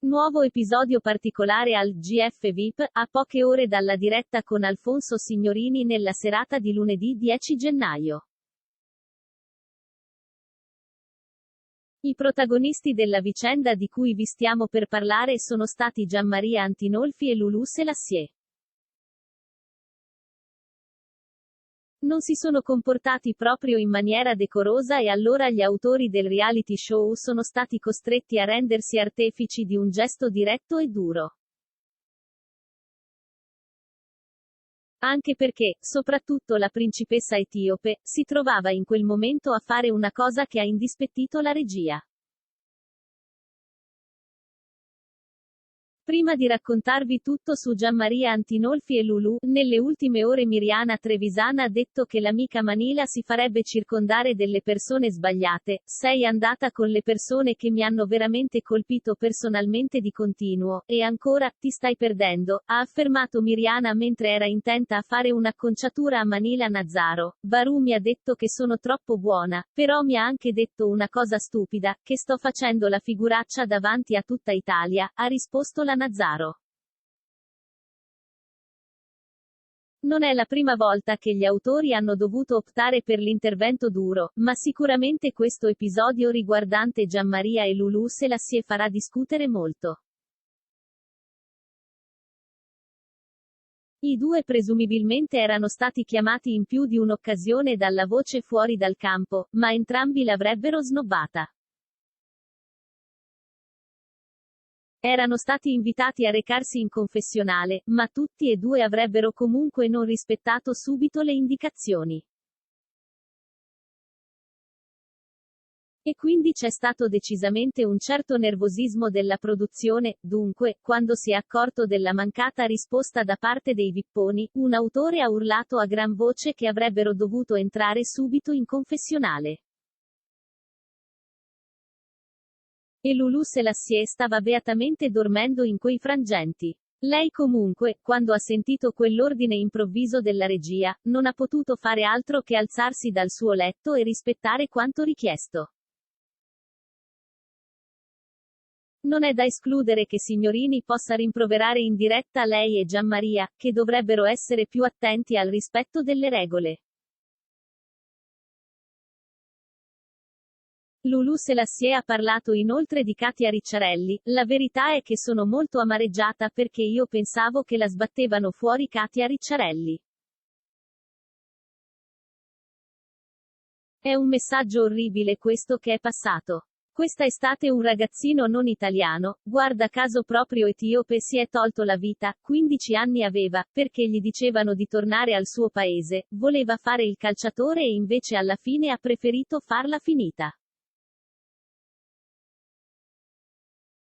Nuovo episodio particolare al GF VIP, a poche ore dalla diretta con Alfonso Signorini nella serata di lunedì 10 gennaio. I protagonisti della vicenda di cui vi stiamo per parlare sono stati Gianmaria Antinolfi e Loulou Selassie. Non si sono comportati proprio in maniera decorosa e allora gli autori del reality show sono stati costretti a rendersi artefici di un gesto diretto e duro. Anche perché, soprattutto la principessa etiope, si trovava in quel momento a fare una cosa che ha indispettito la regia. Prima di raccontarvi tutto su Gianmaria Antinolfi e Loulou, nelle ultime ore Miriana Trevisan ha detto che l'amica Manila si farebbe circondare delle persone sbagliate. Sei andata con le persone che mi hanno veramente colpito personalmente di continuo, e ancora, ti stai perdendo, ha affermato Miriana mentre era intenta a fare un'acconciatura a Manila Nazzaro. Baru mi ha detto che sono troppo buona, però mi ha anche detto una cosa stupida, che sto facendo la figuraccia davanti a tutta Italia, ha risposto la Nazzaro. Non è la prima volta che gli autori hanno dovuto optare per l'intervento duro, ma sicuramente questo episodio riguardante Gianmaria e Loulou Selassie farà discutere molto. I due presumibilmente erano stati chiamati in più di un'occasione dalla voce fuori dal campo, ma entrambi l'avrebbero snobbata. Erano stati invitati a recarsi in confessionale, ma tutti e due avrebbero comunque non rispettato subito le indicazioni. E quindi c'è stato decisamente un certo nervosismo della produzione. Dunque, quando si è accorto della mancata risposta da parte dei vipponi, un autore ha urlato a gran voce che avrebbero dovuto entrare subito in confessionale. E Loulou Selassie stava beatamente dormendo in quei frangenti. Lei comunque, quando ha sentito quell'ordine improvviso della regia, non ha potuto fare altro che alzarsi dal suo letto e rispettare quanto richiesto. Non è da escludere che Signorini possa rimproverare in diretta lei e Gianmaria, che dovrebbero essere più attenti al rispetto delle regole. Loulou Selassie ha parlato inoltre di Katia Ricciarelli. La verità è che sono molto amareggiata perché io pensavo che la sbattevano fuori Katia Ricciarelli. È un messaggio orribile questo che è passato. Questa estate un ragazzino non italiano, guarda caso proprio etiope, si è tolto la vita, 15 anni aveva, perché gli dicevano di tornare al suo paese, voleva fare il calciatore e invece alla fine ha preferito farla finita.